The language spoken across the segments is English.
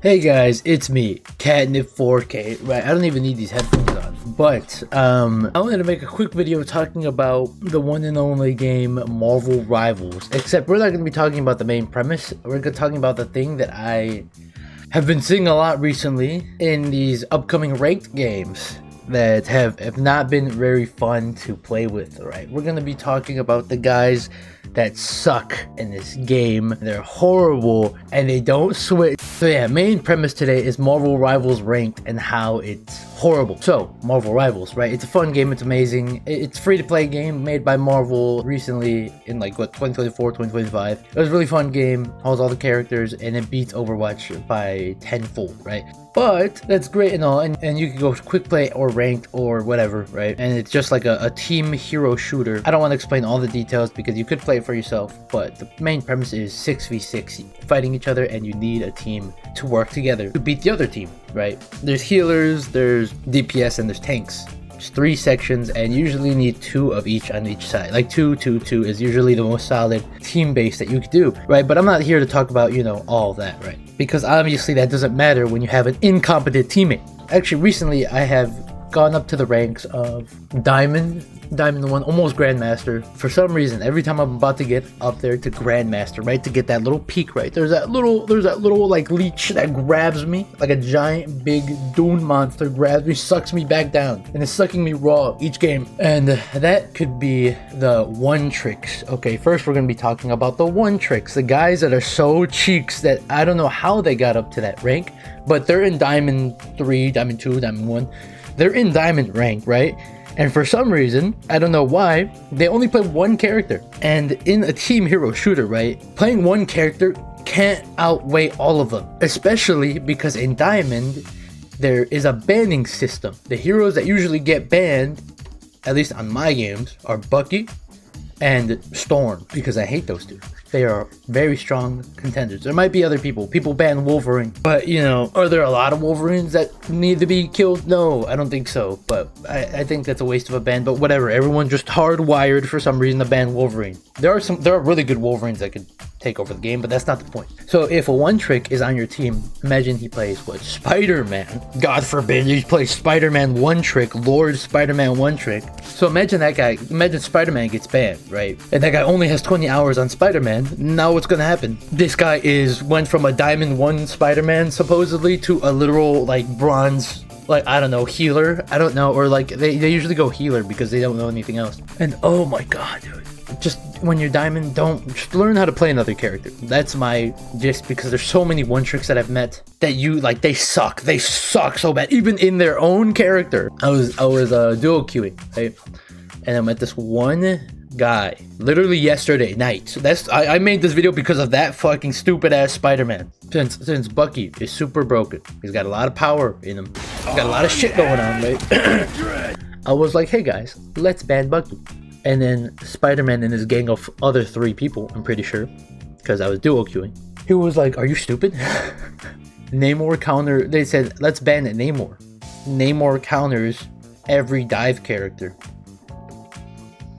Hey guys, it's me, Catnip 4K. Right, I don't even need these headphones on. But I wanted to make a quick video talking about the one and only game Marvel Rivals. Except we're not going to be talking about the main premise. We're going to be talking about the thing that I have been seeing a lot recently in these upcoming ranked games that have not been very fun to play with. Right, we're going to be talking about the guys that suck in this game. They're horrible and they don't switch. So yeah, main premise today is Marvel Rivals ranked and how it's horrible. So Marvel Rivals, right? It's a fun game. It's amazing. It's free to play game made by Marvel recently in like what 2024, 2025. It was a really fun game. Holds all the characters and it beats Overwatch by tenfold, right? But that's great and all, and you can go quick play or ranked or whatever, right? And it's just like a team hero shooter. I don't want to explain all the details because you could play it for yourself, but the main premise is 6v6 fighting each other, and you need a team to work together to beat the other team, right? There's healers, there's DPS, and there's tanks. There's 3 sections, and usually need 2 of each on each side. Like 2 is usually the most solid team base that you could do, right? But I'm not here to talk about, you know, all that, right? Because obviously that doesn't matter when you have an incompetent teammate. Actually, recently I have gone up to the ranks of Diamond 1, almost Grandmaster. For some reason, every time I'm about to get up there to Grandmaster, right, to get that little peak, right, there's that little like leech that grabs me, like a giant big dune monster grabs me, sucks me back down, and it's sucking me raw each game. And that could be the one tricks. Okay, first we're gonna be talking about the one tricks, the guys that are so cheeks that I don't know how they got up to that rank, but they're in Diamond 3, Diamond 2, Diamond 1. They're in Diamond rank, right? And for some reason, I don't know why, they only play one character. And in a team hero shooter, right, playing one character can't outweigh all of them. Especially because in Diamond, there is a banning system. The heroes that usually get banned, at least on my games, are Bucky and Storm, because I hate those two. They are very strong contenders. There might be other people ban Wolverine, but you know, are there a lot of Wolverines that need to be killed? No, I don't think so, but I think that's a waste of a ban. But whatever, everyone just hardwired for some reason to ban Wolverine. There are really good Wolverines that could take over the game, but that's not the point. So if a one trick is on your team, imagine he plays what, Spider-Man, God forbid he plays Spider-Man one trick, Lord Spider-Man one trick. So imagine that guy, imagine Spider-Man gets banned, right? And that guy only has 20 hours on Spider-Man. Now what's gonna happen? This guy went from a Diamond 1 Spider-Man supposedly to a literal like bronze, like I don't know, healer. I don't know, or like they usually go healer because they don't know anything else. And oh my god, dude. Just when you're Diamond, just learn how to play another character. That's my gist, because there's so many one tricks that I've met that they suck so bad, even in their own character. I was duo queuing, right? And I met this one guy literally yesterday night. So I made this video because of that fucking stupid ass Spider-Man. Since Bucky is super broken, he's got a lot of power in him, he's got a lot of shit going on, right? I was like, hey guys, let's ban Bucky. And then Spider-Man and his gang of other 3 people, I'm pretty sure, because I was duo queuing, he was like, are you stupid? Namor counter, they said, let's ban Namor. Namor counters every dive character.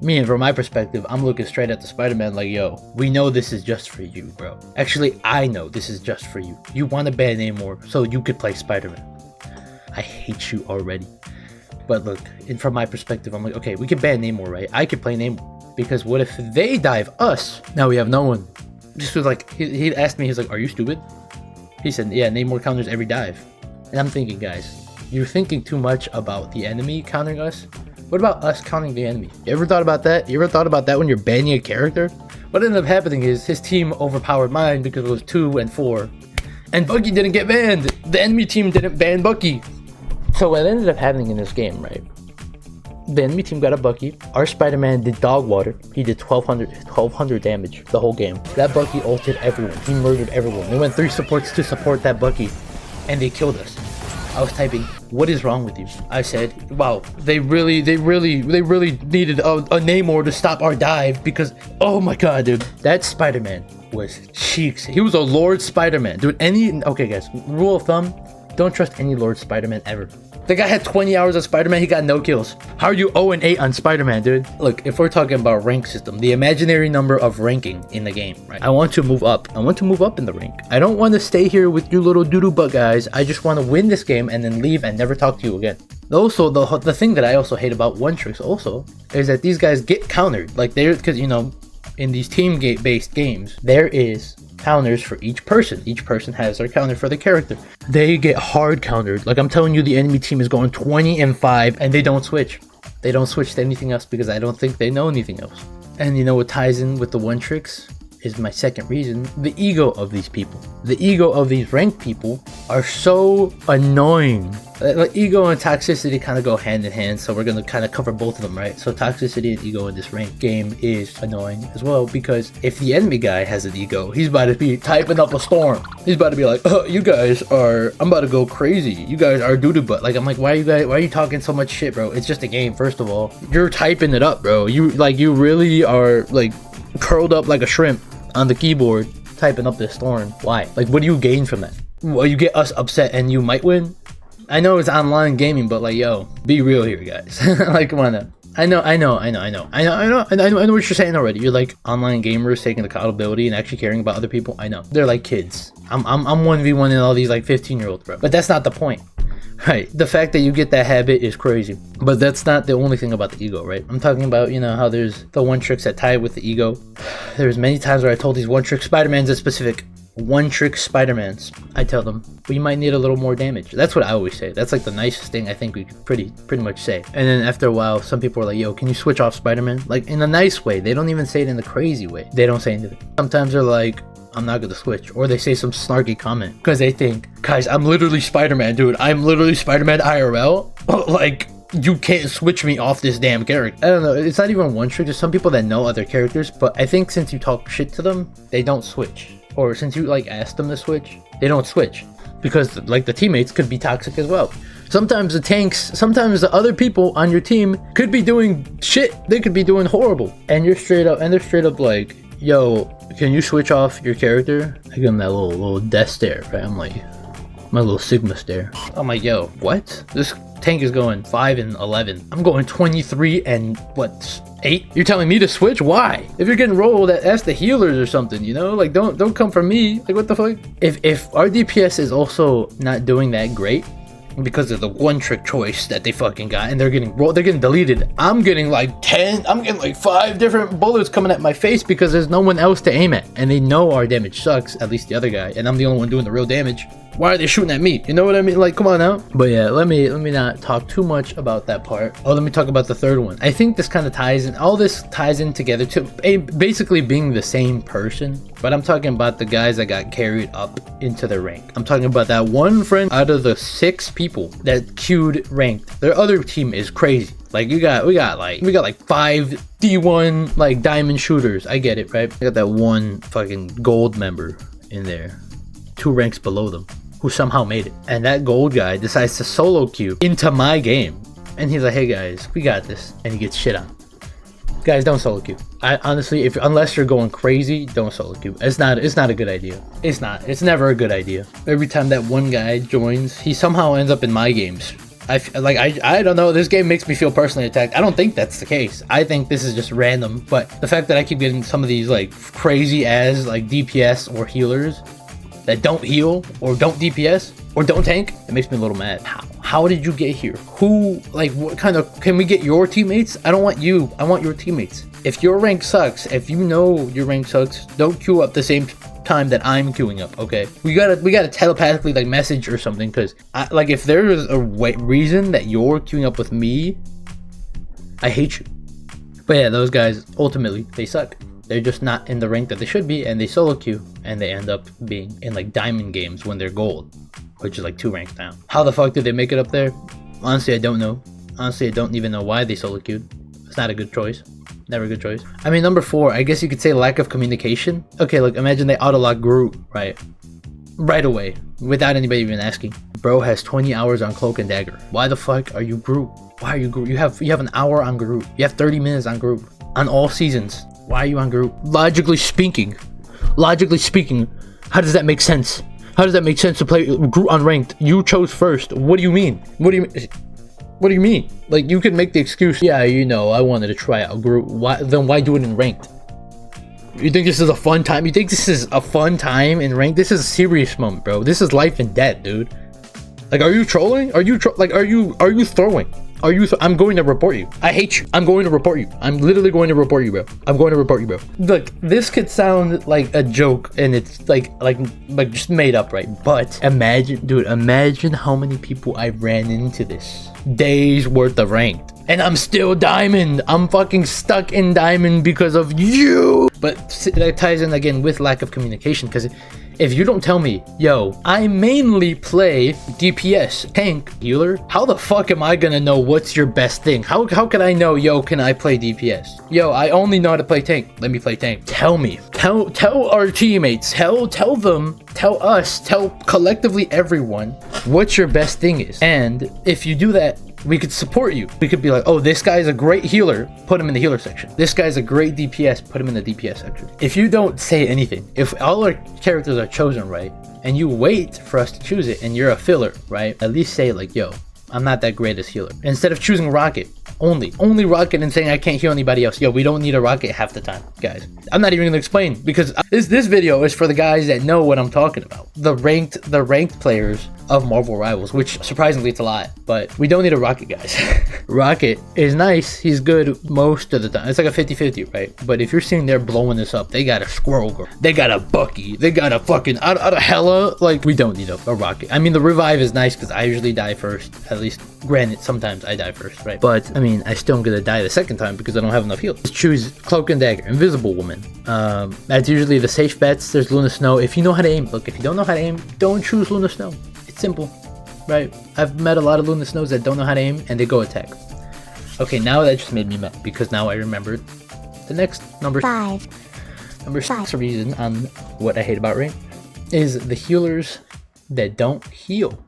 Me, and from my perspective, I'm looking straight at the Spider-Man like, yo, we know this is just for you, bro. Actually, I know this is just for you. You want to ban Namor so you could play Spider-Man. I hate you already. But look, and from my perspective, I'm like, okay, we can ban Namor, right? I could play Namor. Because what if they dive us? Now we have no one. This was like, he asked me, he's like, are you stupid? He said, yeah, Namor counters every dive. And I'm thinking, guys, you're thinking too much about the enemy countering us. What about us counting the enemy? You ever thought about that? You ever thought about that when you're banning a character? What ended up happening is his team overpowered mine because it was 2 and 4. And Bucky didn't get banned. The enemy team didn't ban Bucky. So what ended up happening in this game, right? The enemy team got a Bucky. Our Spider-Man did dog water. He did 1200 damage the whole game. That Bucky ulted everyone. He murdered everyone. They went 3 supports to support that Bucky, and they killed us. I was typing, what is wrong with you? I said, wow, they really needed a Namor to stop our dive, because, oh my god, dude, that Spider-Man was cheeks. He was a Lord Spider-Man, dude. Okay guys, rule of thumb, Don't trust any Lord Spider-Man ever. The guy had 20 hours of Spider-Man, he got no kills. How are you 0-8 on Spider-Man, dude? Look, if we're talking about rank system, the imaginary number of ranking in the game, right? I want to move up. I want to move up in the rank. I don't want to stay here with you little doodoo butt guys. I just want to win this game and then leave and never talk to you again. Also, the thing that I also hate about one tricks also is that these guys get countered. Like, because, you know, in these team-based games, there is counters for each person. Each person has their counter for the character. They get hard countered. Like, I'm telling you, the enemy team is going 20-5 and they don't switch. They don't switch to anything else because I don't think they know anything else. And you know what ties in with the one tricks is my second reason: the ego of these people. The ego of these ranked people are so annoying. Like, ego and toxicity kind of go hand in hand, so we're gonna kind of cover both of them, right? So toxicity and ego in this ranked game is annoying as well, because if the enemy guy has an ego, he's about to be typing up a storm. He's about to be like, oh, you guys are, I'm about to go crazy. You guys are doo-doo butt. Like, I'm like, why are you talking so much shit, bro? It's just a game, first of all. You're typing it up, bro. You really are like curled up like a shrimp on the keyboard typing up this storm. Why? Like, what do you gain from that? Well, you get us upset and you might win. I know it's online gaming, but like, yo, be real here, guys. Like, come on now. I know what you're saying already. You're like online gamers taking accountability and actually caring about other people. I know. They're like kids. I'm 1v1 in all these like 15-year-olds, bro. But that's not the point. Right, the fact that you get that habit is crazy, but that's not the only thing about the ego, right? I'm talking about, you know, how there's the one tricks that tie with the ego. There's many times where I told these one trick Spider-Mans in specific, one trick Spider-Mans, I tell them, we might need a little more damage. That's what I always say. That's like the nicest thing I think we could pretty much say. And then after a while, some people are like, yo, can you switch off Spider-Man? Like, in a nice way. They don't even say it in the crazy way. They don't say anything. Sometimes they're like, I'm not gonna switch, or they say some snarky comment because they think, guys, I'm literally Spider-Man, dude. I'm literally Spider-Man IRL. Like, you can't switch me off this damn character. I don't know. It's not even one trick. There's some people that know other characters, but I think since you talk shit to them, they don't switch. Or since you like ask them to switch, they don't switch because like the teammates could be toxic as well. Sometimes the tanks, sometimes the other people on your team could be doing shit. They could be doing horrible, and they're straight up like, yo, can you switch off your character? I give him that little death stare, right? I'm like, my little Sigma stare. I'm like, yo, what? This tank is going 5-11. I'm going 23-8. You're telling me to switch? Why? If you're getting rolled, ask the healers or something, you know? Like, don't come from me. Like, what the fuck? If our DPS is also not doing that great, because of the one trick choice that they fucking got, and they're getting deleted, I'm getting like 5 different bullets coming at my face because there's no one else to aim at, and they know our damage sucks, at least the other guy, and I'm the only one doing the real damage. Why are they shooting at me? You know what I mean? Like, come on now. But yeah, let me not talk too much about that part. Oh, let me talk about the third one. I think this kind of ties in, all this ties in together to basically being the same person. But I'm talking about the guys that got carried up into the rank. I'm talking about that one friend out of the 6 people that queued ranked. Their other team is crazy. Like, we got like 5 D1 like diamond shooters. I get it, right? I got that one fucking gold member in there, 2 ranks below them, who somehow made it. And that gold guy decides to solo queue into my game. And he's like, hey guys, we got this. And he gets shit on. Guys, don't solo queue. I honestly, unless you're going crazy, don't solo queue. It's not a good idea. It's never a good idea. Every time that one guy joins, he somehow ends up in my games. I don't know, this game makes me feel personally attacked. I don't think that's the case. I think this is just random, but the fact that I keep getting some of these like crazy ass like DPS or healers that don't heal or don't DPS or don't tank, it makes me a little mad. How did you get here? Who, like, what kind of, can we get your teammates? I don't want you, I want your teammates. If your rank sucks, if you know your rank sucks, don't queue up the same time that I'm queuing up, okay? We gotta telepathically like message or something, because like if there is a reason that you're queuing up with me, I hate you. But yeah, those guys ultimately they suck. They're just not in the rank that they should be, and they solo queue, and they end up being in like diamond games when they're gold, which is like 2 ranks down. How the fuck did they make it up there? Honestly, I don't know. Honestly, I don't even know why they solo queued. It's not a good choice. Never a good choice. I mean, number 4, I guess you could say lack of communication. Okay, look, imagine they auto-lock Groot, right away, without anybody even asking. Bro has 20 hours on Cloak and Dagger. Why the fuck are you Groot? Why are you Groot? You have an hour on Groot. You have 30 minutes on Groot. On all seasons. Why are you on Groot? Logically speaking, how does that make sense? How does that make sense to play unranked? You chose first. What do you mean? What do you mean? What do you mean? Like, you can make the excuse, yeah, you know, I wanted to try out group. Then why do it in ranked? You think this is a fun time? You think this is a fun time in ranked? This is a serious moment, bro. This is life and death, dude. Like, are you trolling? Are you throwing? I'm going to report you. I hate you. I'm going to report you. I'm literally going to report you, bro. I'm going to report you, bro. Look, this could sound like a joke and it's like just made up, right? But imagine, dude, imagine how many people I ran into this days worth of ranked. And I'm still diamond. I'm fucking stuck in diamond because of you. But that ties in again with lack of communication, because if you don't tell me, yo, I mainly play DPS, tank, healer, how the fuck am I gonna know what's your best thing? How can I know, yo, can I play DPS? Yo, I only know how to play tank. Let me play tank. Tell me. Tell our teammates. Tell them. Tell us. Tell collectively everyone what your best thing is. And if you do that, we could support you. We could be like, oh, this guy's a great healer, put him in the healer section. This guy's a great DPS, put him in the DPS section. If you don't say anything, if all our characters are chosen right, and you wait for us to choose it, and you're a filler, right? At least say like, yo, I'm not that great as healer. Instead of choosing Rocket, only Rocket, and saying I can't heal anybody else. Yo, we don't need a Rocket half the time, guys. I'm not even gonna explain, because this video is for the guys that know what I'm talking about. The ranked players of Marvel Rivals, which surprisingly it's a lot, but we don't need a Rocket, guys. Rocket is nice, he's good most of the time. It's like a 50-50, right? But if you're sitting there blowing this up, they got a Squirrel Girl, they got a Bucky, they got a fucking out of Hella. Like, we don't need a Rocket. I mean, the revive is nice because I usually die first. At least, granted, sometimes I die first, right? But I mean, I still am gonna die the second time because I don't have enough heal. Just choose Cloak and Dagger, Invisible Woman. That's usually the safe bets. There's Luna Snow. If you know how to aim, look, if you don't know how to aim, don't choose Luna Snow. Simple, right? I've met a lot of Luna Snows that don't know how to aim and they go attack. Okay, now that just made me mad because now I remembered the next number 6 reason on what I hate about rain is the healers that don't heal.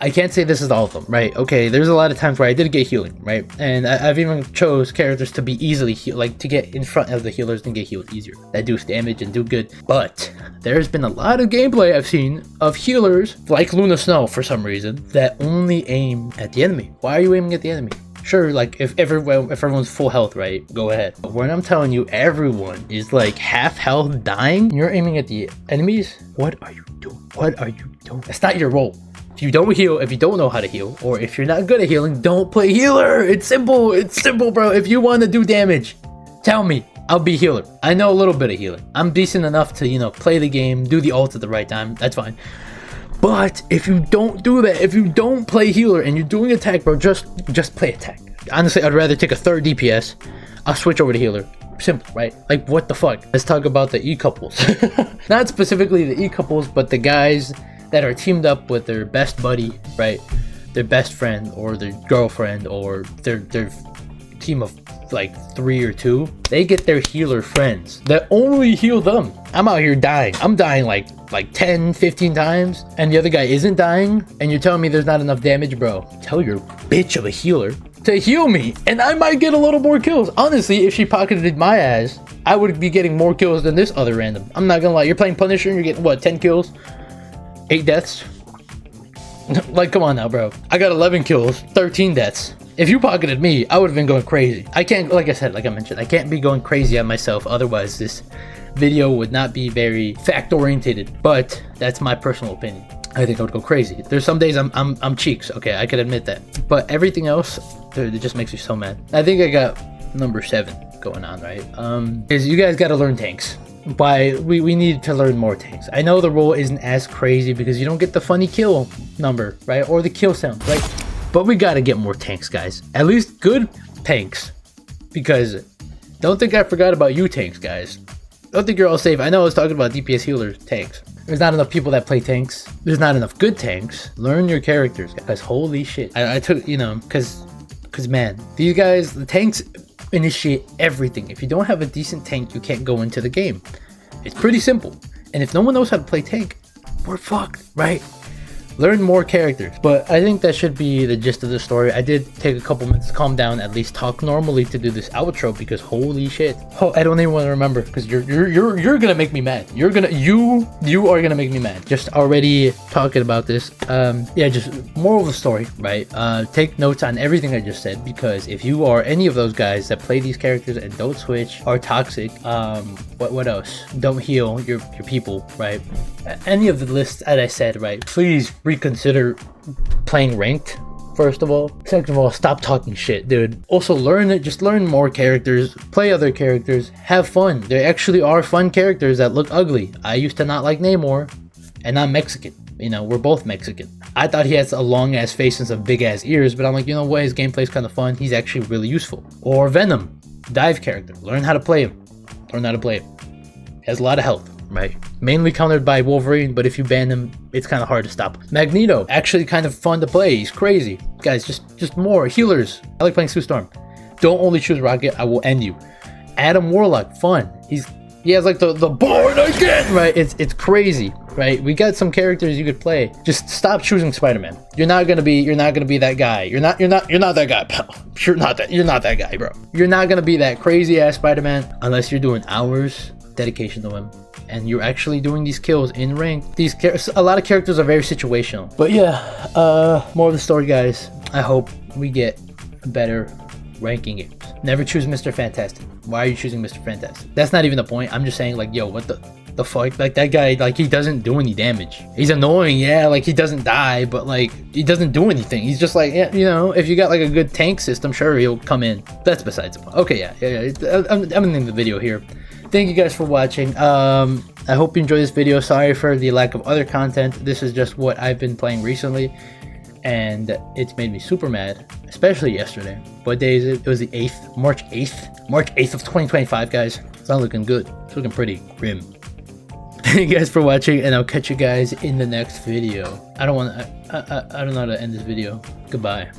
I can't say this is all of them, right? Okay, there's a lot of times where I did get healing, right? And I've even chose characters to be easily healed, like to get in front of the healers and get healed easier. That do damage and do good. But there's been a lot of gameplay I've seen of healers, like Luna Snow for some reason, that only aim at the enemy. Why are you aiming at the enemy? Sure, like if everyone's full health, right, go ahead. But when I'm telling you everyone is like half health dying, you're aiming at the enemies, what are you doing? What are you doing? That's not your role. If you don't heal, if you don't know how to heal, or if you're not good at healing, don't play healer. It's simple, bro. If you want to do damage, tell me. I'll be healer. I know a little bit of healing. I'm decent enough to, you know, play the game, do the ult at the right time. That's fine. But if you don't do that, if you don't play healer and you're doing attack, bro, just play attack. Honestly, I'd rather take a third DPS. I'll switch over to healer. Simple, right? Like, what the fuck? Let's talk about the E-couples. Not specifically the E-couples, but the guys that are teamed up with their best buddy, right? Their best friend or their girlfriend or their team of like 3 or 2. They get their healer friends that only heal them. I'm out here dying. I'm dying like 10, 15 times, and the other guy isn't dying, and you're telling me there's not enough damage, bro. Tell your bitch of a healer to heal me, and I might get a little more kills. Honestly, if she pocketed my ass, I would be getting more kills than this other random. I'm not gonna lie. You're playing Punisher and you're getting, what, 10 kills? 8 deaths? Like, come on now, bro. I got 11 kills, 13 deaths. If you pocketed me, I would have been going crazy. I can't, like I said, like I mentioned, I can't be going crazy on myself. Otherwise, this video would not be very fact-oriented. But that's my personal opinion. I think I would go crazy. There's some days I'm cheeks. Okay, I could admit that. But everything else, dude, it just makes me so mad. I think I got number 7 going on, right? Is you guys got to learn tanks. We need to learn more tanks. I know the role isn't as crazy because you don't get the funny kill number, right? Or the kill sound, right? But we gotta get more tanks, guys. At least good tanks. Because don't think I forgot about you tanks, guys. Don't think you're all safe. I know I was talking about DPS healers, tanks. There's not enough people that play tanks. There's not enough good tanks. Learn your characters, guys. Holy shit. I took, you know, because man, these guys, the tanks initiate everything. If you don't have a decent tank, you can't go into the game. It's pretty simple. And if no one knows how to play tank, we're fucked, right? Learn more characters. But I think that should be the gist of the story. I did take a couple minutes to calm down, at least talk normally to do this outro, because holy shit. Oh, I don't even want to remember, because you're gonna make me mad. You are gonna make me mad just already talking about this. Yeah, just moral of the story, right? Take notes on everything I just said, because if you are any of those guys that play these characters and don't switch, are toxic, what else? Don't heal your people, right? Any of the lists that I said, right? Please reconsider playing ranked. First of all. Second of all, stop talking shit, dude. Also, learn it. Just learn more characters. Play other characters. Have fun. There actually are fun characters that look ugly. I used to not like Namor, and I'm Mexican. You know, we're both Mexican. I thought he has a long ass face and some big ass ears, but I'm like, you know what? His gameplay's kind of fun. He's actually really useful. Or Venom, dive character. Learn how to play him. Learn how to play him. He has a lot of health. Right, mainly countered by Wolverine, but if you ban him, it's kind of hard to stop. Magneto, actually kind of fun to play. He's crazy. Guys, just more healers. I like playing Sue Storm. Don't only choose Rocket, I will end you. Adam Warlock, fun. He has like the born again, right? It's crazy, right? We got some characters you could play. Just stop choosing Spider-Man. You're not gonna be that guy. You're not that guy, pal. You're not that guy, bro. You're not gonna be that crazy ass Spider-Man unless you're doing hours dedication to him, and you're actually doing these kills in rank. A lot of characters are very situational. But yeah, more of the story, guys. I hope we get better ranking games. Never choose Mr. Fantastic. Why are you choosing Mr. Fantastic? That's not even the point. I'm just saying, like, yo, what the fuck? Like, that guy, like, he doesn't do any damage. He's annoying, yeah, like, he doesn't die, but, like, he doesn't do anything. He's just like, yeah, you know, if you got, like, a good tank system, sure, he'll come in. That's besides the point. Okay, yeah. I'm ending the video here. Thank you guys for watching. I hope you enjoyed this video. Sorry for the lack of other content. This is just what I've been playing recently, and it's made me super mad, especially yesterday. What day is it? It was the 8th, March 8th of 2025, guys. It's not looking good. It's looking pretty grim. Thank you guys for watching, and I'll catch you guys in the next video. I don't know how to end this video. Goodbye.